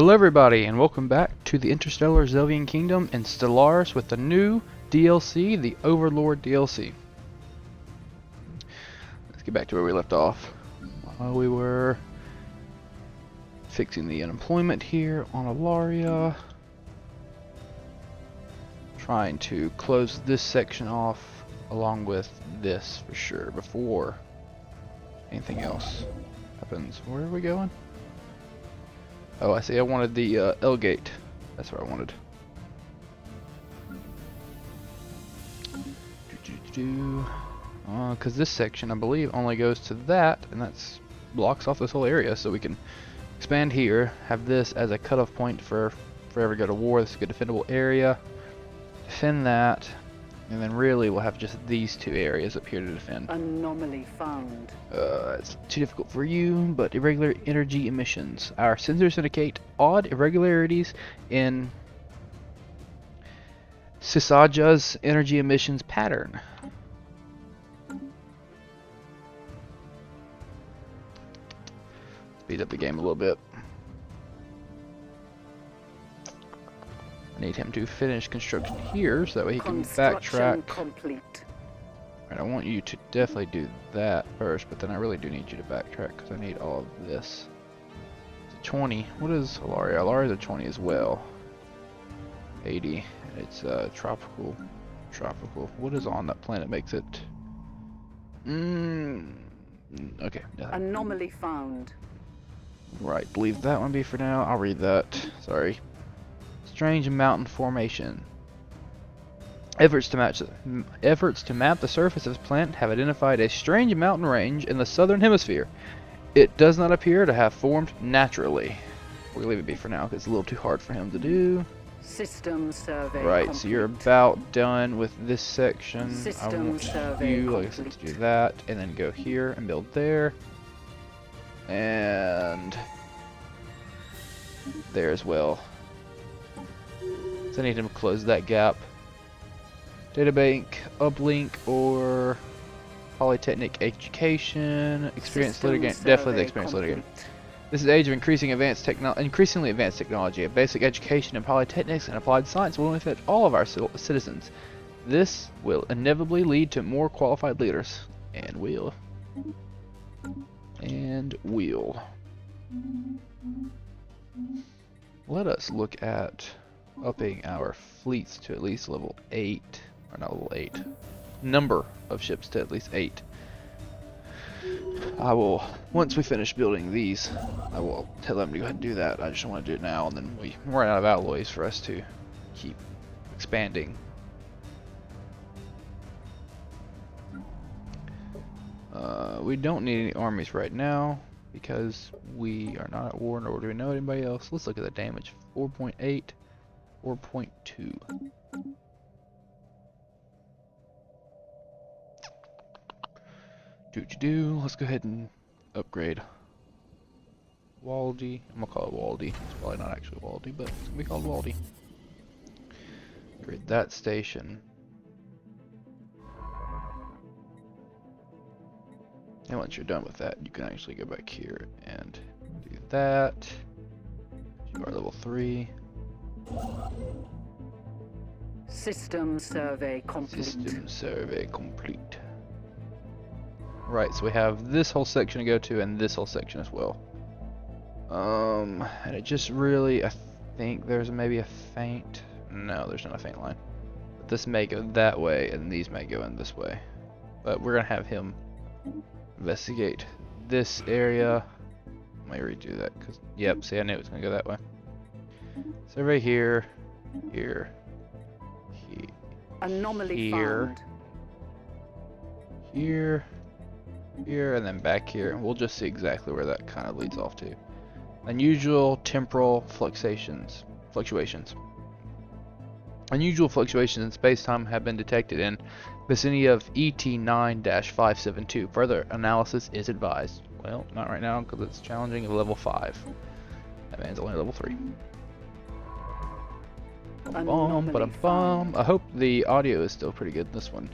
Hello everybody and welcome back to the Interstellar Zelvan Kingdom in Stellaris with the new DLC, the Overlord DLC. Let's get back to where we left off. We were fixing the unemployment here on Alaria. Trying to close this section off along with this for sure before anything else happens. Where are we going? Oh, I see. I wanted the L gate. That's what I wanted. Because this section, I believe, only goes to that, and that's blocks off this whole area. So we can expand here, have this as a cutoff point for if we ever go to war. This is a good defendable area. Defend that, and then really we'll have just these two areas up here to defend. Anomaly found. It's too difficult for you, but irregular energy emissions. Our sensors indicate odd irregularities in Sisaja's energy emissions pattern. Speed up the game a little bit. I need him to finish construction here so that way he can backtrack. Complete. Right, I want you to definitely do that first, but then I really do need you to backtrack because I need all of this. It's a 20. What is Alaria? Alaria's a 20 as well. 80. It's tropical. Tropical. What is on that planet makes it? Okay. Nothing. Anomaly found. Right. Leave that one be for now. I'll read that. Sorry. Strange mountain formation. Efforts to map the surface of this planet have identified a strange mountain range in the southern hemisphere. It does not appear to have formed naturally. We'll leave it be for now because it's a little too hard for him to do. System survey. Right, complete. so you're about done with this section. System I want survey you, like I said, to do that, and then go here and build there, and there as well. So I need him to close that gap. Databank, uplink, or Polytechnic Education, Experienced Litigant, definitely the Experienced Litigant. This is the age of increasingly advanced technology. A basic education in polytechnics and applied science will benefit all of our citizens. This will inevitably lead to more qualified leaders. And will. Let us look at upping our fleets to at least level 8. Or not level 8. Number of ships to at least 8. I will, once we finish building these, I will tell them to go ahead and do that. I just don't want to do it now, and then we run out of alloys for us to keep expanding. We don't need any armies right now because we are not at war, nor do we know anybody else. Let's look at the damage. 4.8, 4.2. Let's go ahead and upgrade Waldy. I'm gonna call it Waldy. It's probably not actually Waldy, but it's gonna be called Waldy. Upgrade that station. And once you're done with that, you can actually go back here and do that. You are level 3. System survey complete. System survey complete. Right, so we have this whole section to go to and this whole section as well. And it just really, I think there's maybe a faint. No, there's not a faint line. But this may go that way and these may go in this way. But we're gonna have him investigate this area. Let me redo that because, yep, see, I knew it was gonna go that way. Survey here, here, Anomaly here, found. here, here, and then back here. We'll just see exactly where that kind of leads off to. Unusual temporal fluctuations. Unusual fluctuations in space-time have been detected in vicinity of ET9-572. Further analysis is advised. Well, not right now because it's challenging at level 5. That man's only level 3. I hope the audio is still pretty good in this one.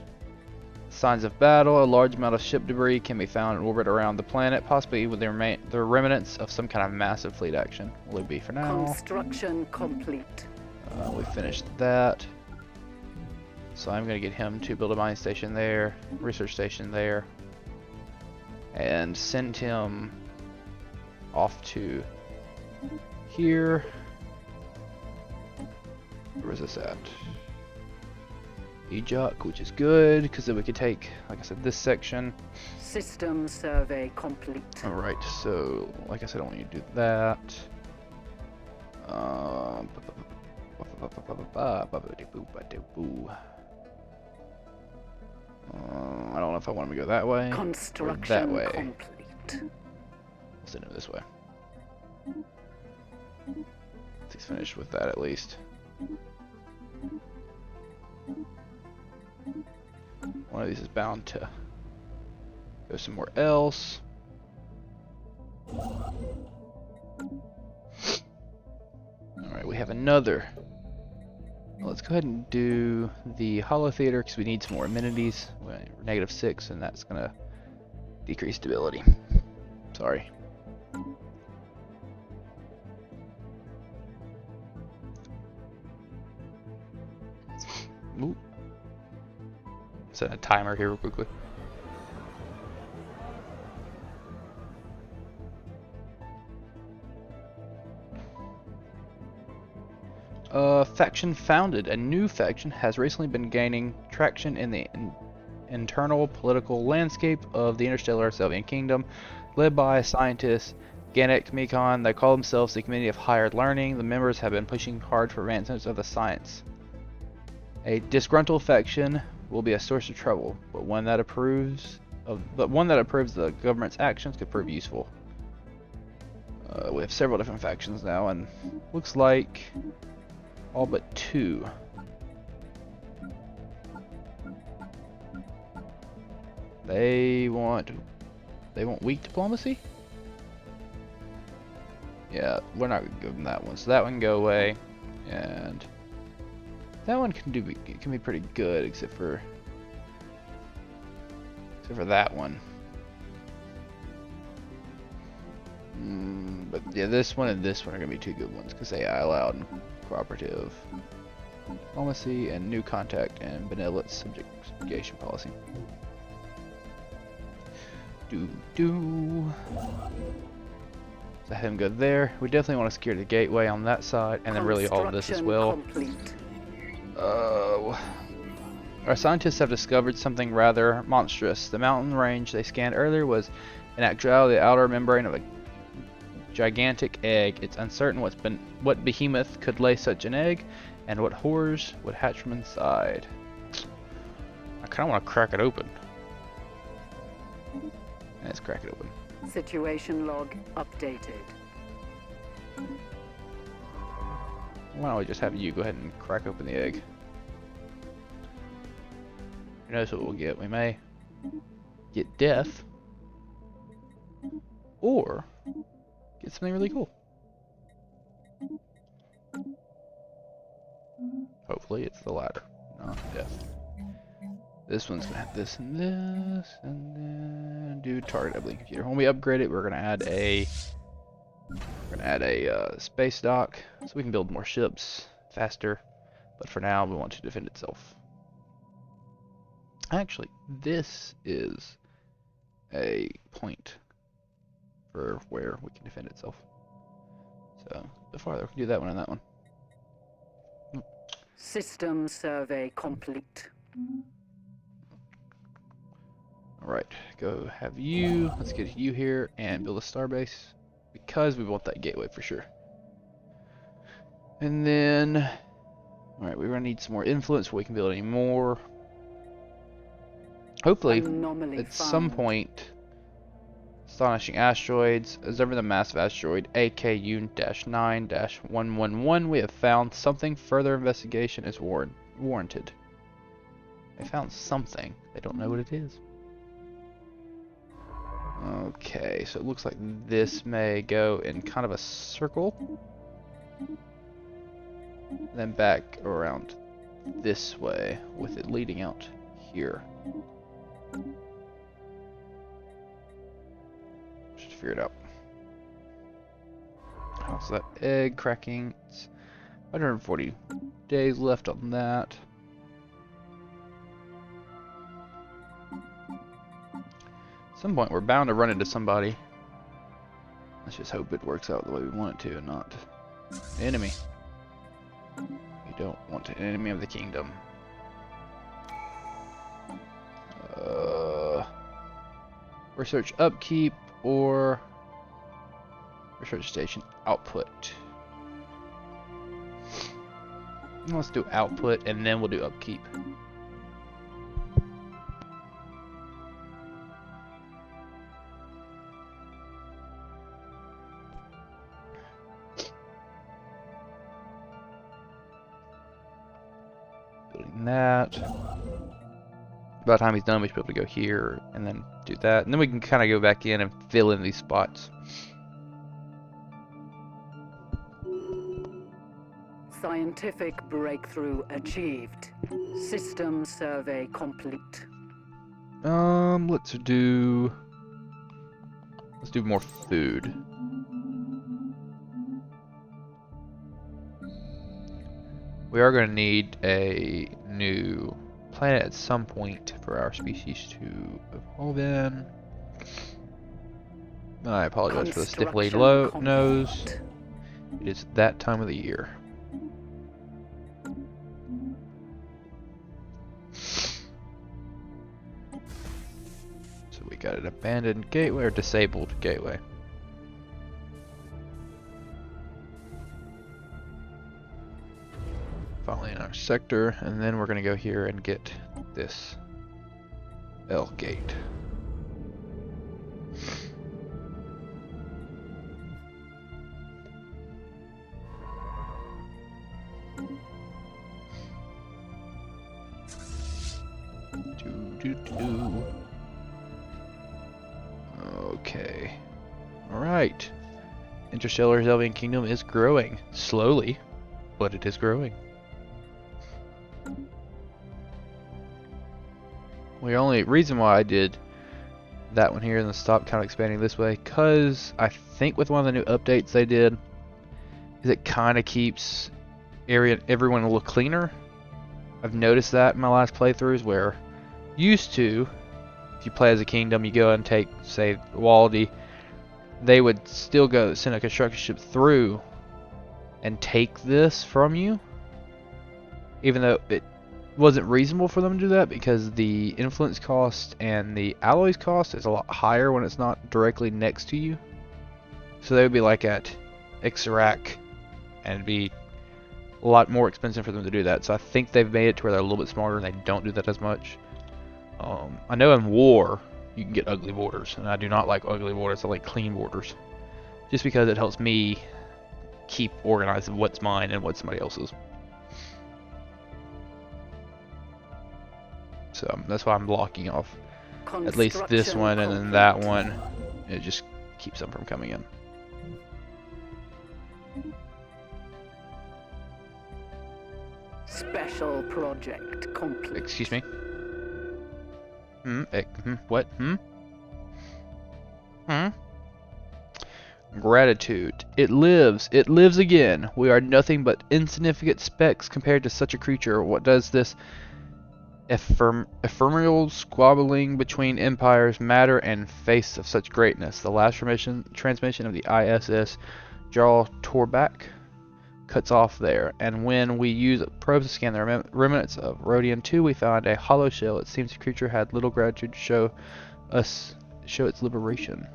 Signs of battle. A large amount of ship debris can be found in orbit around the planet, possibly with the remnants of some kind of massive fleet action. Will it be for now? Construction complete. We finished that. So I'm going to get him to build a mining station there, research station there, and send him off to here. Where is this at? Ejok, which is good, because then we could take, like I said, this section. System survey complete. Alright, so, like I said, I want you to do that. I don't know if I want him to go that way or that way. Complete. We'll send him this way. He's finished with that at least. One of these is bound to go somewhere else. Alright, we have another. Let's go ahead and do the Holo Theater because we need some more amenities. We're -6, and that's going to decrease stability. Sorry. Ooh. Set a timer here real quickly. Faction founded. A new faction has recently been gaining traction in the internal political landscape of the Interstellar Zelvan Kingdom, led by scientists Ganek Mekon. They call themselves the Committee of Higher Learning. The members have been pushing hard for advancements of the science. A disgruntled faction will be a source of trouble, but one that approves the government's actions could prove useful. We have several different factions now, and looks like all but 2. They want weak diplomacy? Yeah, we're not gonna give them that one. So that one can go away, and that one can be pretty good, except for that one. But yeah, this one and this one are gonna be 2 good ones because they allowed cooperative diplomacy and new contact and benevolent subjugation policy. Let him go there. We definitely want to secure the gateway on that side, and then really all of this as well. Complete. Our scientists have discovered something rather monstrous. The mountain range they scanned earlier was in actuality the outer membrane of a gigantic egg. It's uncertain what behemoth could lay such an egg, and what horrors would hatch from inside. I kind of want to crack it open. Let's crack it open. Situation log updated. Why don't we just have you go ahead and crack open the egg? Who knows what we'll get? We may get death, or get something really cool. Hopefully it's the latter, not death. This one's gonna have this and this, and then do target uplink computer. When we upgrade it, we're gonna add a space dock so we can build more ships faster. But for now, we want to defend itself. Actually, this is a point for where we can defend itself. So before we can do that one and that one. System survey complete. Alright, go have you. Let's get you here and build a starbase because we want that gateway for sure. And then, alright, we're going to need some more influence before we can build any more. Hopefully, at some point, astonishing asteroids. Observing the massive asteroid AKU-9-111, we have found something. Further investigation is warranted. They found something. They don't know what it is. Okay, so it looks like this may go in kind of a circle. Then back around this way with it leading out here. Just figure it out. How's that egg cracking? It's 140 days left on that. At some point we're bound to run into somebody. Let's just hope it works out the way we want it to and not an enemy. We don't want an enemy of the kingdom. Research upkeep or research station output. Let's do output and then we'll do upkeep. Building that. By the time he's done, we should be able to go here and then do that. And then we can kind of go back in and fill in these spots. Scientific breakthrough achieved. System survey complete. Let's do more food. We are going to need a new planet at some point for our species to evolve in. I apologize for the stiffly low nose. It is that time of the year. So we got an abandoned gateway or disabled gateway. Finally in our sector, and then we're going to go here and get this L gate. Okay. Alright. Interstellar Zelvan Kingdom is growing. Slowly, but it is growing. The only reason why I did that one here and then stop kind of expanding this way, because I think with one of the new updates they did, is it kind of keeps everyone a little cleaner. I've noticed that in my last playthroughs, where used to, if you play as a kingdom, you go and take, say, Waldy, they would still go send a construction ship through and take this from you, even though it wasn't reasonable for them to do that, because the influence cost and the alloys cost is a lot higher when it's not directly next to you. So they would be like at Ixarak, and it'd be a lot more expensive for them to do that. So I think they've made it to where they're a little bit smarter and they don't do that as much. I know in war you can get ugly borders, and I do not like ugly borders. I like clean borders, just because it helps me keep organized of what's mine and what's somebody else's. So that's why I'm blocking off at least this one and then that one. It just keeps them from coming in. Special project complete. Excuse me? What? Gratitude. It lives again. We are nothing but insignificant specks compared to such a creature. What does this ephemeral squabbling between empires matter in face of such greatness? The last transmission of the ISS Jarl Torbak cuts off there, and when we use probes to scan the remnants of Rodian 2, we found a hollow shell. It seems the creature had little gratitude to show its liberation.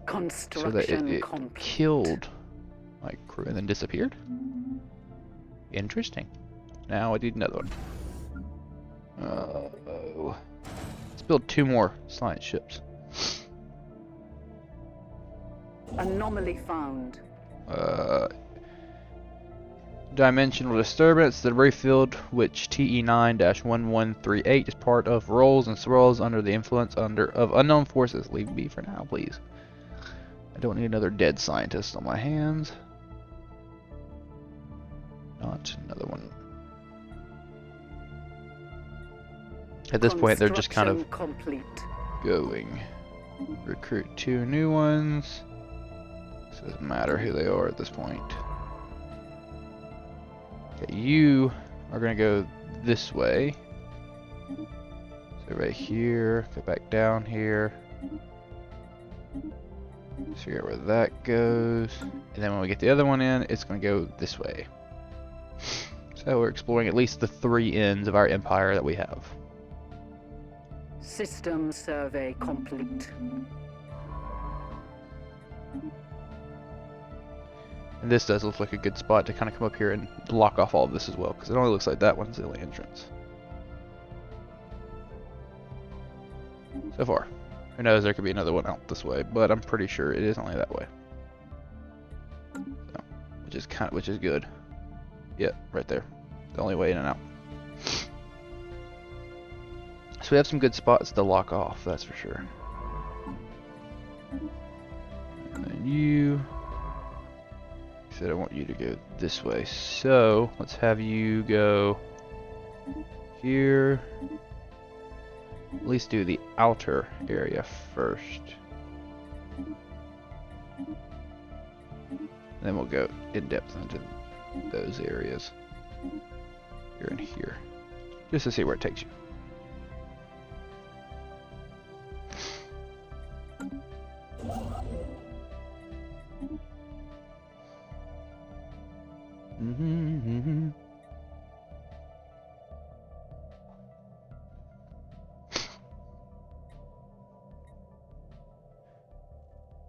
So that it killed my crew and then disappeared? Interesting. Now I need another one. Let's build 2 more science ships. Anomaly found. Dimensional disturbance. The debris field, which TE9-1138 is part of, rolls and swirls under the influence of unknown forces. Leave me for now, please. I don't need another dead scientist on my hands. Not another one. At this point, they're just kind of Complete. going. Recruit 2 new ones. So it doesn't matter who they are at this point. Okay, you are going to go this way. So right here, go back down here. Figure out where that goes. And then when we get the other one in, it's going to go this way. So we're exploring at least the 3 ends of our empire that we have. System survey complete. And this does look like a good spot to kind of come up here and lock off all of this as well, because it only looks like that one's the only entrance. So far. Who knows, there could be another one out this way, but I'm pretty sure it is only that way. So, which is good. Yep, right there. The only way in and out. So we have some good spots to lock off, that's for sure. And then you said I want you to go this way. So let's have you go here. At least do the outer area first. Then we'll go in depth into those areas. Here and here. Just to see where it takes you.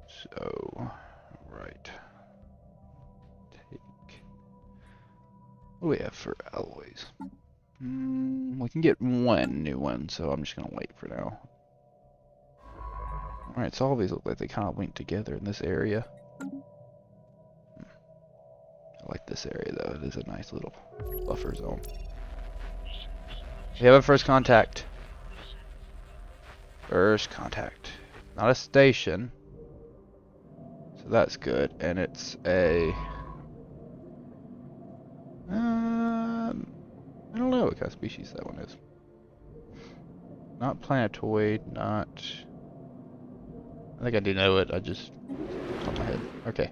So, right. What do we have for alloys? We can get 1 new one, so I'm just gonna wait for now. Alright, so all these look like they kind of link together in this area. I like this area though, it is a nice little buffer zone. We have a first contact. First contact. Not a station. So that's good, and it's a... I don't know what kind of species that one is. Not planetoid, not... I think I do know it, I just... It's on my head. Okay.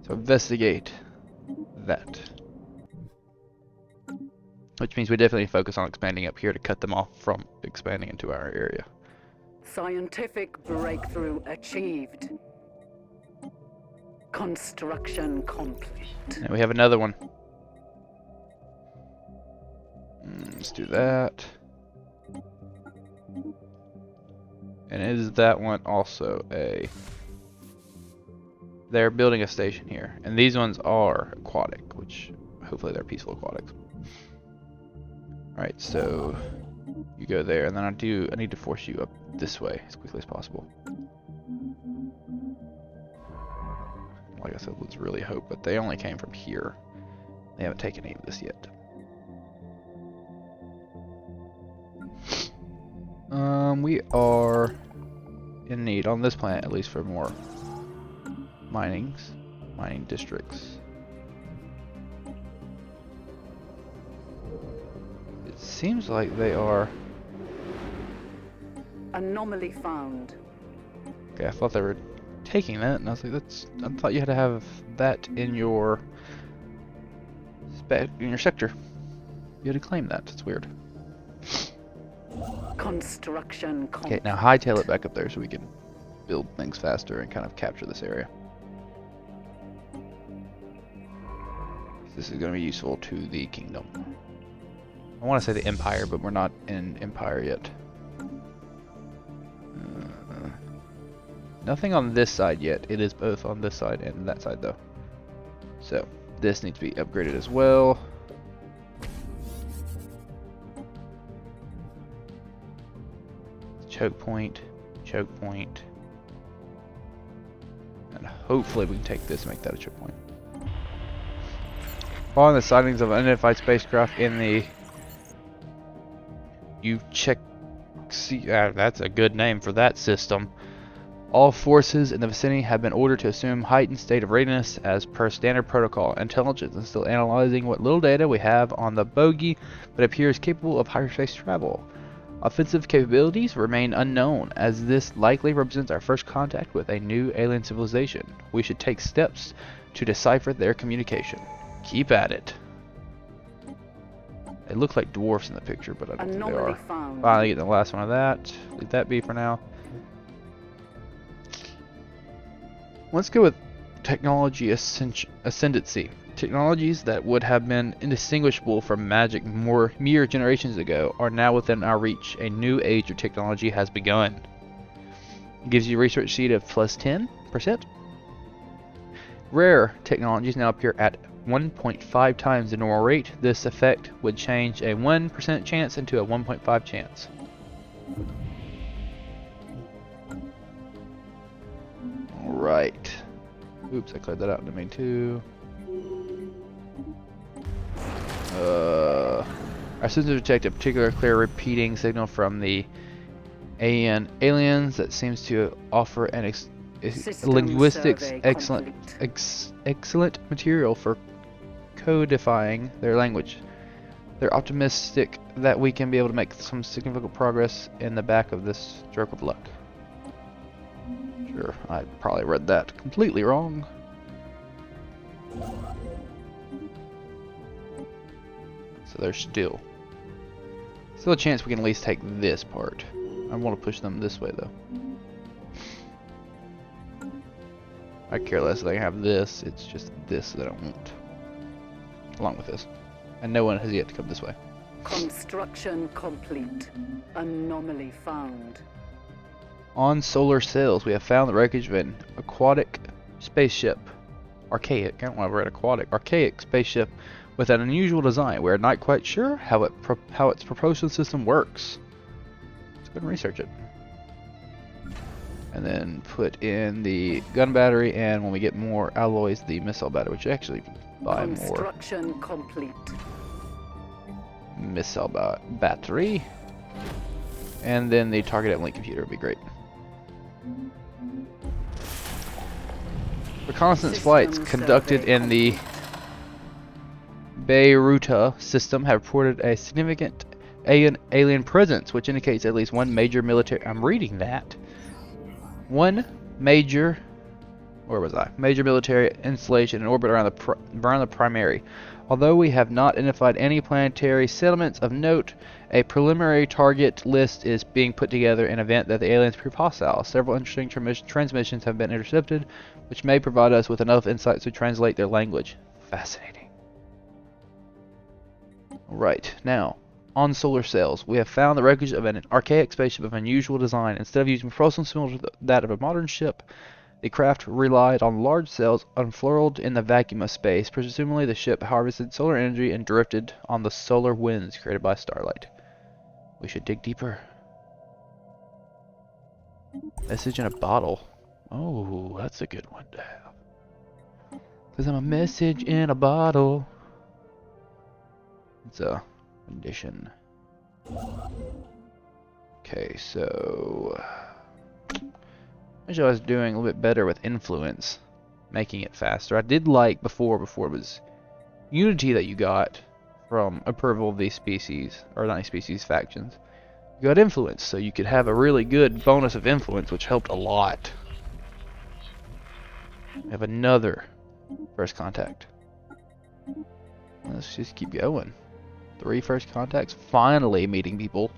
So investigate that. Which means we definitely focus on expanding up here to cut them off from expanding into our area. Scientific breakthrough achieved. Construction complete. And we have another one. Let's do that. And is that one also a... They're building a station here. And these ones are aquatic, which hopefully they're peaceful aquatics. Alright, so you go there, and then I need to force you up this way as quickly as possible. Like I said, let's really hope, but they only came from here. They haven't taken any of this yet. We are in need, on this planet at least, for more mining districts. It seems like they are... Anomaly found. Okay, I thought they were taking that, and I was like, I thought you had to have that in your sector. You had to claim that. It's weird. Construction complete. Okay, now hightail it back up there so we can build things faster and kind of capture this area. This is going to be useful to the kingdom. I want to say the empire, but we're not in empire yet. Nothing on this side yet. It is both on this side and that side though. So this needs to be upgraded as well. Choke point, and hopefully we can take this and make that a choke point. Following the sightings of unidentified spacecraft in the that's a good name for that system. All forces in the vicinity have been ordered to assume heightened state of readiness as per standard protocol. Intelligence is still analyzing what little data we have on the bogey, but appears capable of hyperspace travel. Offensive capabilities remain unknown, as this likely represents our first contact with a new alien civilization. We should take steps to decipher their communication. Keep at it. They look like dwarfs in the picture, but I don't think they Anomaly are. found. Finally getting the last one of that. Leave that be for now. Let's go with technology ascendancy. Technologies that would have been indistinguishable from magic mere generations ago are now within our reach. A new age of technology has begun. It gives you a research sheet of plus 10%. Rare technologies now appear at 1.5 times the normal rate. This effect would change a 1% chance into a 1.5 chance. Alright. Oops, I cleared that out in the main too. Our sensors detect a particular clear repeating signal from the aliens that seems to offer an linguistics excellent material for codifying their language. They're optimistic that we can be able to make some significant progress in the back of this stroke of luck. Sure, I probably read that completely wrong. So there's still a chance we can at least take this part. I want to push them this way though. I care less if they have this, it's just this that I want. Along with this. And no one has yet to come this way. Construction complete. Anomaly found. On solar sails, we have found the wreckage of an aquatic spaceship. Archaic, I don't want to read aquatic. Archaic spaceship with an unusual design. We're not quite sure how its propulsion system works. Let's go and research it. And then put in the gun battery, and when we get more alloys, the missile battery, which actually buy more. Construction complete. Missile battery. And then the target uplink computer would be great. Reconnaissance flights conducted in the Beiruta system have reported a significant alien presence, which indicates at least one major military. I'm reading that. One major, major military installation in orbit around the primary. Although we have not identified any planetary settlements of note, a preliminary target list is being put together in event that the aliens prove hostile. Several interesting transmissions have been intercepted, which may provide us with enough insights to translate their language. Fascinating. Right, now, on solar sails, we have found the wreckage of an archaic spaceship of unusual design. Instead of using propulsion similar to that of a modern ship, the craft relied on large sails unfurled in the vacuum of space. Presumably, the ship harvested solar energy and drifted on the solar winds created by starlight. We should dig deeper. Message in a bottle. Oh, that's a good one to have. Because I'm a message in a bottle. It's a condition. Okay, so I wish I was doing a little bit better with influence, making it faster. I did like before it was unity that you got from approval of these species, or not species, factions. You got influence, so you could have a really good bonus of influence, which helped a lot. We have another first contact. Let's just keep going. 3 first contacts, finally meeting people.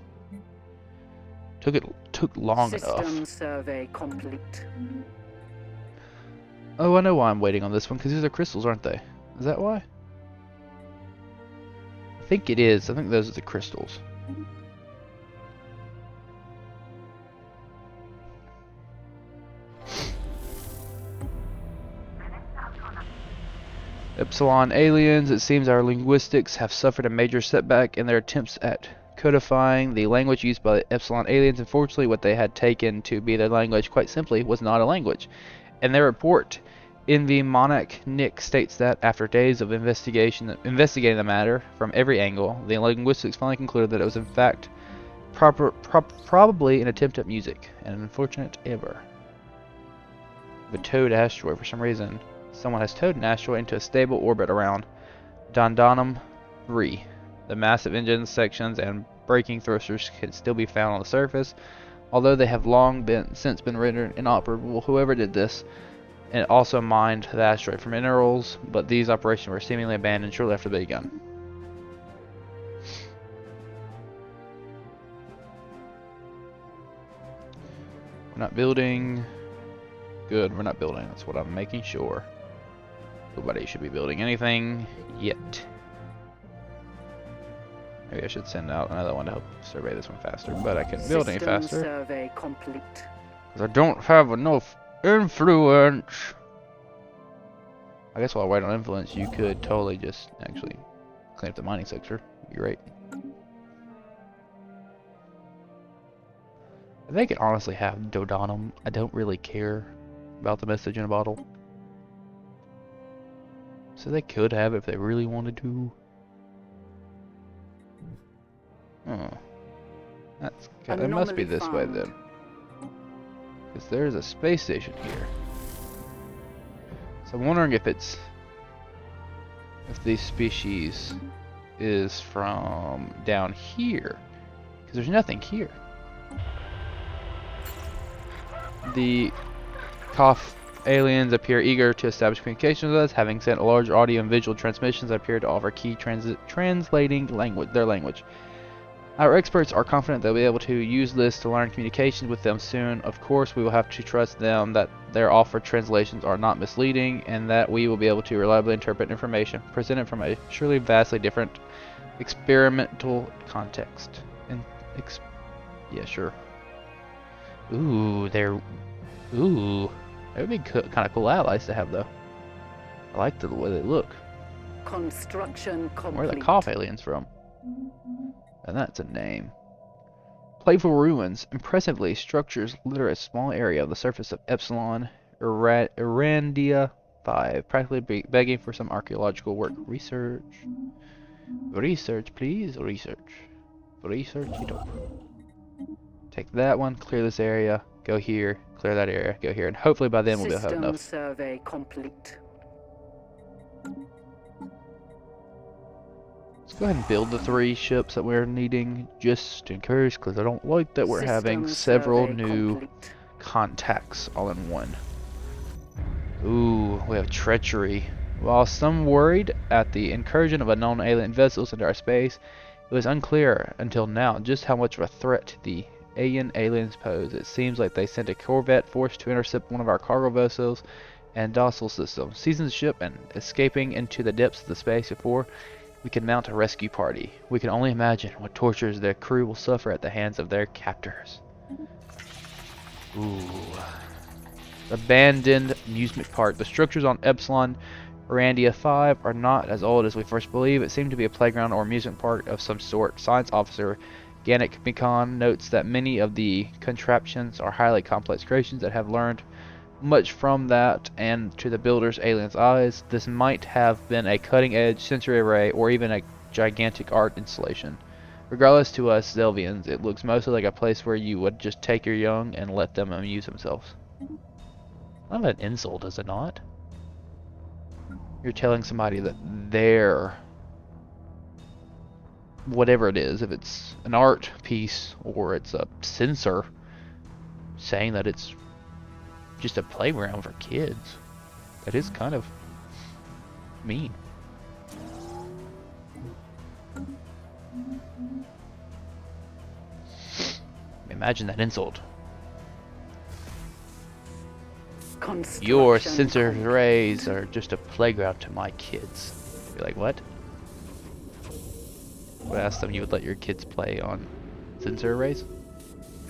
Took long System enough. survey complete. Oh, I know why I'm waiting on this one, because these are crystals, aren't they? Is that why? I think it is. I think those are the crystals. Epsilon aliens, it seems our linguistics have suffered a major setback in their attempts at codifying the language used by the Epsilon aliens. Unfortunately, what they had taken to be their language, quite simply, was not a language. In their report, Envy Monarch Nick states that after days of investigating the matter from every angle, the linguistics finally concluded that it was in fact probably an attempt at music, an unfortunate error. The towed asteroid, for some reason, someone has towed an asteroid into a stable orbit around Dandanum 3. The massive engine sections and braking thrusters can still be found on the surface, although they have since been rendered inoperable. Whoever did this and also mined the asteroid for minerals, but these operations were seemingly abandoned shortly after they began. We're not building. Good, we're not building. That's what I'm making sure. Nobody should be building anything yet. Maybe I should send out another one to help survey this one faster, but I can't build any System faster survey complete. because I don't have enough influence. I guess while I wait on influence, you could totally just actually clean up the mining sector. You're right. They could honestly have Dodonum. I don't really care about the message in a bottle. So they could have it if they really wanted to. Oh. It must be this way then. Because there's a space station here. So I'm wondering if these species is from down here. Because there's nothing here. The Koth aliens appear eager to establish communication with us, having sent large audio and visual transmissions that appear to offer key translating their language. Our experts are confident they'll be able to use this to learn communications with them soon. Of course, we will have to trust them that their offered translations are not misleading, and that we will be able to reliably interpret information presented from a surely vastly different experimental context. Yeah, sure. Ooh, that would be kind of cool allies to have, though. I like the way they look. Construction complete. Where are the Koth aliens from? And that's a name. Playful ruins. Impressively, structures litter a small area of the surface of Epsilon Erandia 5, practically begging for some archaeological work. Research. Research, please. Research. Research it up. Take that one, clear this area, go here, clear that area, go here, and hopefully by then we'll be able to have enough. System survey complete. Let's go ahead and build the 3 ships that we're needing, just in case, because I don't like that we're having several new contacts all in one. Ooh, we have treachery. While some worried at the incursion of unknown alien vessels into our space, it was unclear until now just how much of a threat the aliens pose. It seems like they sent a corvette force to intercept one of our cargo vessels and docile system, seizing the ship and escaping into the depths of the space before we can mount a rescue party. We can only imagine what tortures their crew will suffer at the hands of their captors. Ooh. Abandoned amusement park. The structures on Epsilon Erandia 5 are not as old as we first believe. It seemed to be a playground or amusement park of some sort. Science officer Ganik Mikon notes that many of the contraptions are highly complex creations that have learned much from that, and to the builder's alien's eyes, this might have been a cutting-edge sensory array or even a gigantic art installation. Regardless, to us Zelvians, it looks mostly like a place where you would just take your young and let them amuse themselves. Not an insult, is it not? You're telling somebody that their whatever it is, if it's an art piece or it's a sensor, saying that it's just a playground for kids. That is kind of mean. Imagine that insult. Your sensor arrays are just a playground to my kids. You're like, what? I asked them you would let your kids play on sensor arrays?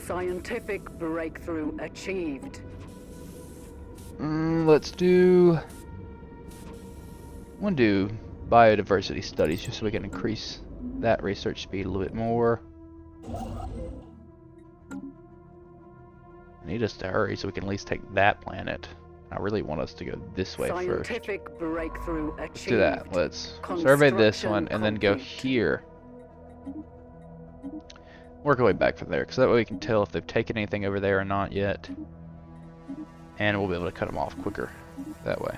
Scientific breakthrough achieved. Let's do... I want to do biodiversity studies just so we can increase that research speed a little bit more. I need us to hurry so we can at least take that planet. I really want us to go this way first. Scientific breakthrough achieved. Let's do that. Let's survey this one and then go here. Work our way back from there, because that way we can tell if they've taken anything over there or not yet. And we'll be able to cut them off quicker that way.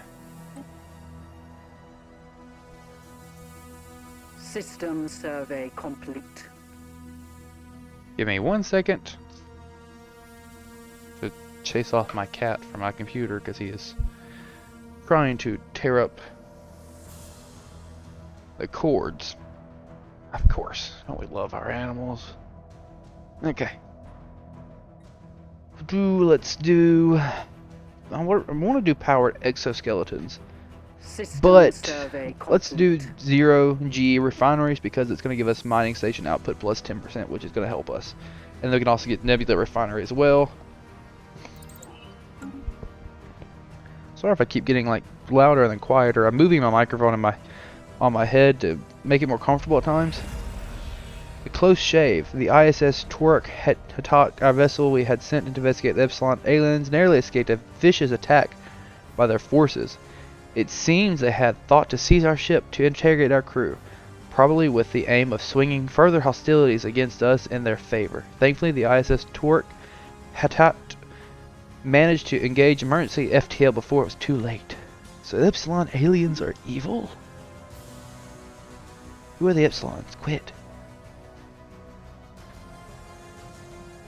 System survey complete. Give me 1 second to chase off my cat from my computer because he is trying to tear up the cords. Of course. Don't we love our animals? Okay. Let's do... I want to do powered exoskeletons. System But survey let's do complete. 0G refineries because it's going to give us mining station output plus 10%, which is going to help us. And we can also get nebula refinery as well. Sorry if I keep getting like louder and then quieter. I'm moving my microphone on my head to make it more comfortable at times. A close shave. The ISS Twerk Hatak, our vessel we had sent to investigate the Epsilon aliens, narrowly escaped a vicious attack by their forces. It seems they had thought to seize our ship to interrogate our crew, probably with the aim of swinging further hostilities against us in their favor. Thankfully, the ISS Twerk Hatak managed to engage emergency FTL before it was too late. So the Epsilon aliens are evil? Who are the Epsilons? Quit.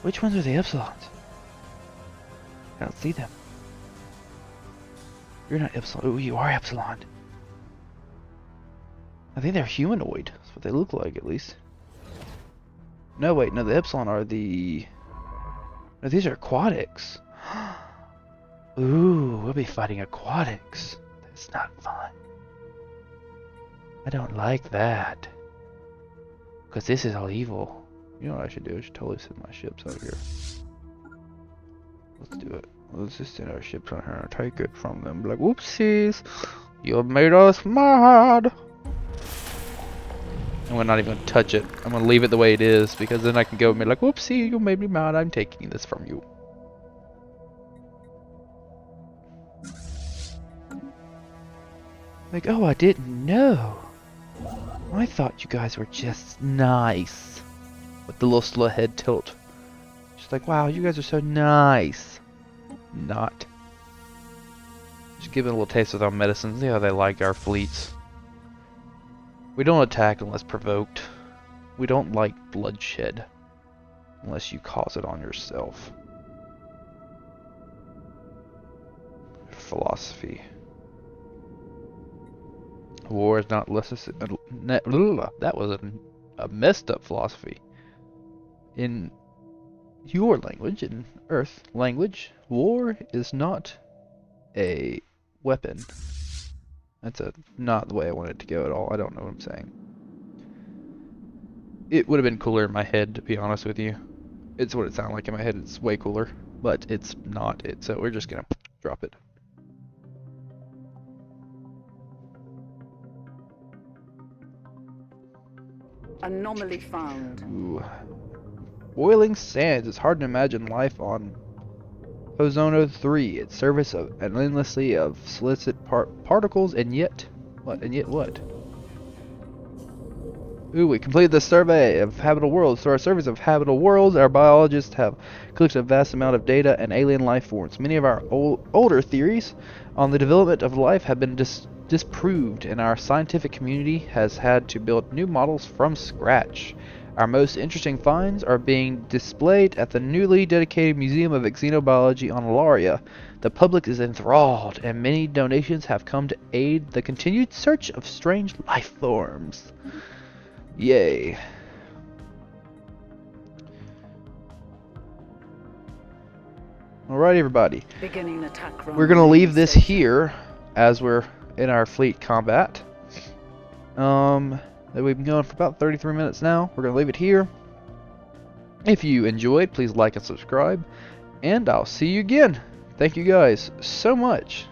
Which ones are the Epsilons? I don't see them. You're not Epsilon. Oh, you are Epsilon. I think they're humanoid. That's what they look like, at least. No, wait. No, the Epsilon are the... No, these are aquatics. Ooh, we'll be fighting aquatics. That's not fun. I don't like that. Because this is all evil. You know what I should do? I should totally send my ships out here. Let's do it. Let's just send our ships on here and take it from them. Like, whoopsies! You have made us mad! And we're not even going to touch it. I'm going to leave it the way it is, because then I can go and be like, whoopsie, you made me mad, I'm taking this from you. Like, oh, I didn't know. I thought you guys were just nice. With the little slut head tilt. She's like, wow, you guys are so nice. Not. Just give it a little taste of our medicine. See how they like our fleets. We don't attack unless provoked. We don't like bloodshed. Unless you cause it on yourself. Philosophy. War is not necessary. That was a messed up philosophy. In your language, in Earth language, war is not a weapon. That's not the way I want it to go at all. I don't know what I'm saying. It would have been cooler in my head, to be honest with you. It's what it sounded like in my head. It's way cooler, but it's not it. So we're just gonna drop it. Anomaly found. Ooh. Boiling sands. It's hard to imagine life on Ozono 3. Its surface of an endlessly of solicit particles, and yet what? And yet what? Ooh, we completed the survey of habitable worlds. Through our surveys of habitable worlds, our biologists have collected a vast amount of data and alien life forms. Many of our older theories on the development of life have been disproved, and our scientific community has had to build new models from scratch. Our most interesting finds are being displayed at the newly dedicated Museum of Xenobiology on Alaria. The public is enthralled, and many donations have come to aid the continued search of strange life forms. Yay. Alright, everybody. Beginning attack run. We're going to leave this here as we're in our fleet combat. We've been going for about 33 minutes now. We're going to leave it here. If you enjoyed, please like and subscribe. And I'll see you again. Thank you guys so much.